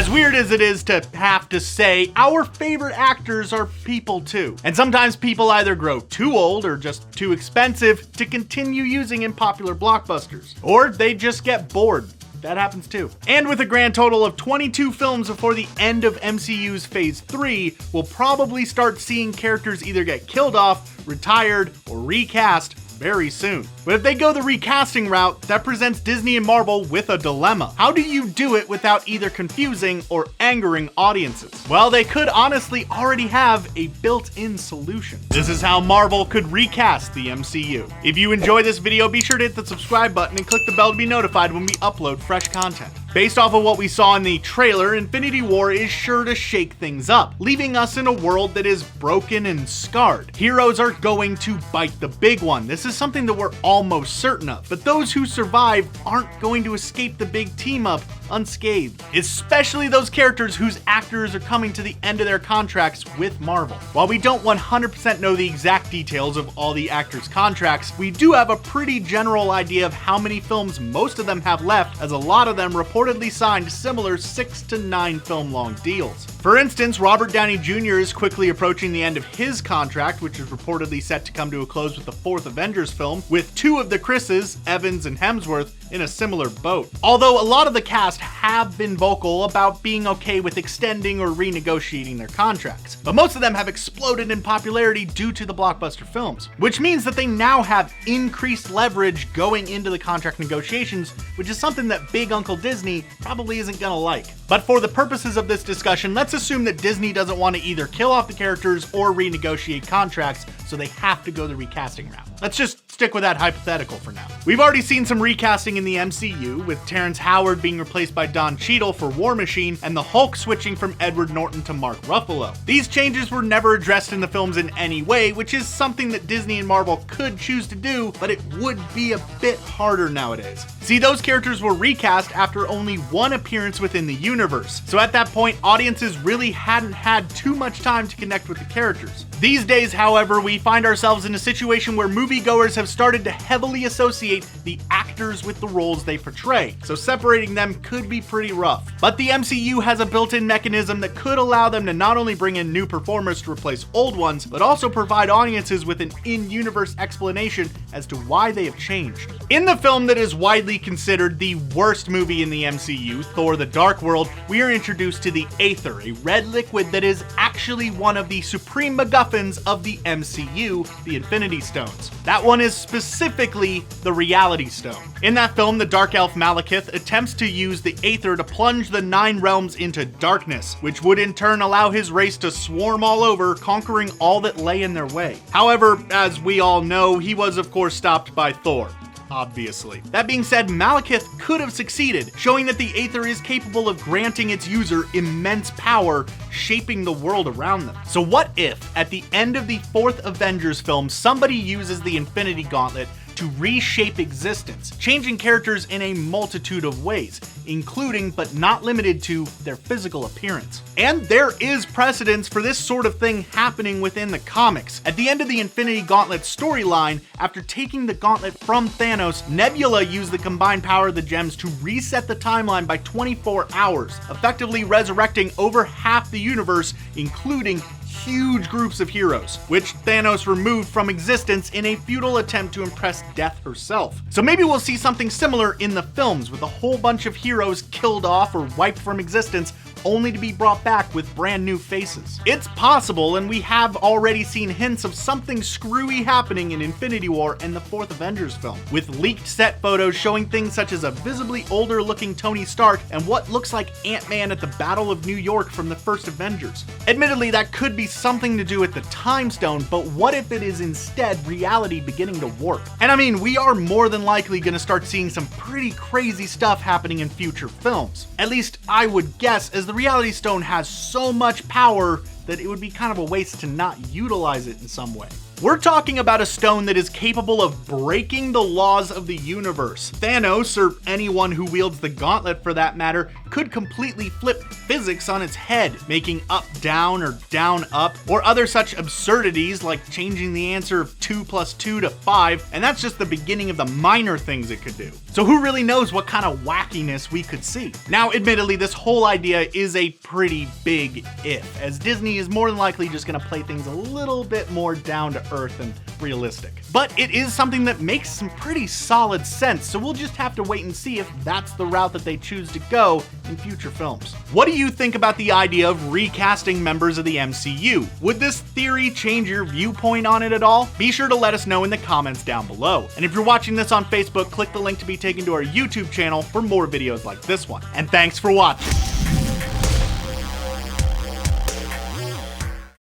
As weird as it is to have to say, our favorite actors are people too. And sometimes people either grow too old or just too expensive to continue using in popular blockbusters. Or they just get bored. That happens too. And with a grand total of 22 films before the end of MCU's Phase 3, we'll probably start seeing characters either get killed off, retired, or recast very soon. But if they go the recasting route, that presents Disney and Marvel with a dilemma. How do you do it without either confusing or angering audiences? Well, they could honestly already have a built-in solution. This is how Marvel could recast the MCU. If you enjoy this video, be sure to hit the subscribe button and click the bell to be notified when we upload fresh content. Based off of what we saw in the trailer, Infinity War is sure to shake things up, leaving us in a world that is broken and scarred. Heroes are going to bite the big one. This is something that we're almost certain of. But those who survive aren't going to escape the big team up unscathed, especially those characters whose actors are coming to the end of their contracts with Marvel. While we don't 100% know the exact details of all the actors' contracts, we do have a pretty general idea of how many films most of them have left, as a lot of them reportedly signed similar 6 to 9 film long deals. For instance, Robert Downey Jr. is quickly approaching the end of his contract, which is reportedly set to come to a close with the 4th Avengers film, with 2 of the Chris's, Evans and Hemsworth, in a similar boat. Although a lot of the cast have been vocal about being okay with extending or renegotiating their contracts, but most of them have exploded in popularity due to the blockbuster films, which means that they now have increased leverage going into the contract negotiations, which is something that Big Uncle Disney probably isn't gonna like. But for the purposes of this discussion, let's assume that Disney doesn't want to either kill off the characters or renegotiate contracts, so they have to go the recasting route. Let's just stick with that hypothetical for now. We've already seen some recasting in the MCU, with Terrence Howard being replaced by Don Cheadle for War Machine, and the Hulk switching from Edward Norton to Mark Ruffalo. These changes were never addressed in the films in any way, which is something that Disney and Marvel could choose to do, but it would be a bit harder nowadays. See, those characters were recast after only one appearance within the universe, so at that point, audiences really hadn't had too much time to connect with the characters. These days, however, we find ourselves in a situation where moviegoers have started to heavily associate the actors with the roles they portray, so separating them could be pretty rough. But the MCU has a built-in mechanism that could allow them to not only bring in new performers to replace old ones, but also provide audiences with an in-universe explanation as to why they have changed. In the film that is widely considered the worst movie in the MCU, Thor: The Dark World, we are introduced to the Aether, a red liquid that is actually one of the supreme MacGuffins of the MCU, the Infinity Stones. That one is specifically the Reality Stone. In that film, the Dark Elf Malekith attempts to use the Aether to plunge the 9 realms into darkness, which would in turn allow his race to swarm all over, conquering all that lay in their way. However, as we all know, he was of course stopped by Thor. Obviously. That being said, Malekith could have succeeded, showing that the Aether is capable of granting its user immense power, shaping the world around them. So what if, at the end of the 4th Avengers film, somebody uses the Infinity Gauntlet to reshape existence, changing characters in a multitude of ways, including but not limited to their physical appearance? And there is precedence for this sort of thing happening within the comics. At the end of the Infinity Gauntlet storyline, after taking the gauntlet from Thanos, Nebula used the combined power of the gems to reset the timeline by 24 hours, effectively resurrecting over half the universe, including huge groups of heroes, which Thanos removed from existence in a futile attempt to impress Death herself. So maybe we'll see something similar in the films, with a whole bunch of heroes killed off or wiped from existence, only to be brought back with brand new faces. It's possible, and we have already seen hints of something screwy happening in Infinity War and the 4th Avengers film, with leaked set photos showing things such as a visibly older looking Tony Stark and what looks like Ant-Man at the Battle of New York from the first Avengers. Admittedly, that could be something to do with the Time Stone, but what if it is instead reality beginning to warp? And I mean, we are more than likely gonna start seeing some pretty crazy stuff happening in future films. At least I would guess, as the Reality Stone has so much power that it would be kind of a waste to not utilize it in some way. We're talking about a stone that is capable of breaking the laws of the universe. Thanos, or anyone who wields the gauntlet for that matter, could completely flip physics on its head, making up down or down up, or other such absurdities like changing the answer of 2 + 2 to 5, and that's just the beginning of the minor things it could do. So who really knows what kind of wackiness we could see? Now, admittedly, this whole idea is a pretty big if, as Disney is more than likely just gonna play things a little bit more down to earth and realistic. But it is something that makes some pretty solid sense, so we'll just have to wait and see if that's the route that they choose to go in future films. What do you think about the idea of recasting members of the MCU? Would this theory change your viewpoint on it at all? Be sure to let us know in the comments down below. And if you're watching this on Facebook, click the link to be taken to our YouTube channel for more videos like this one. And thanks for watching.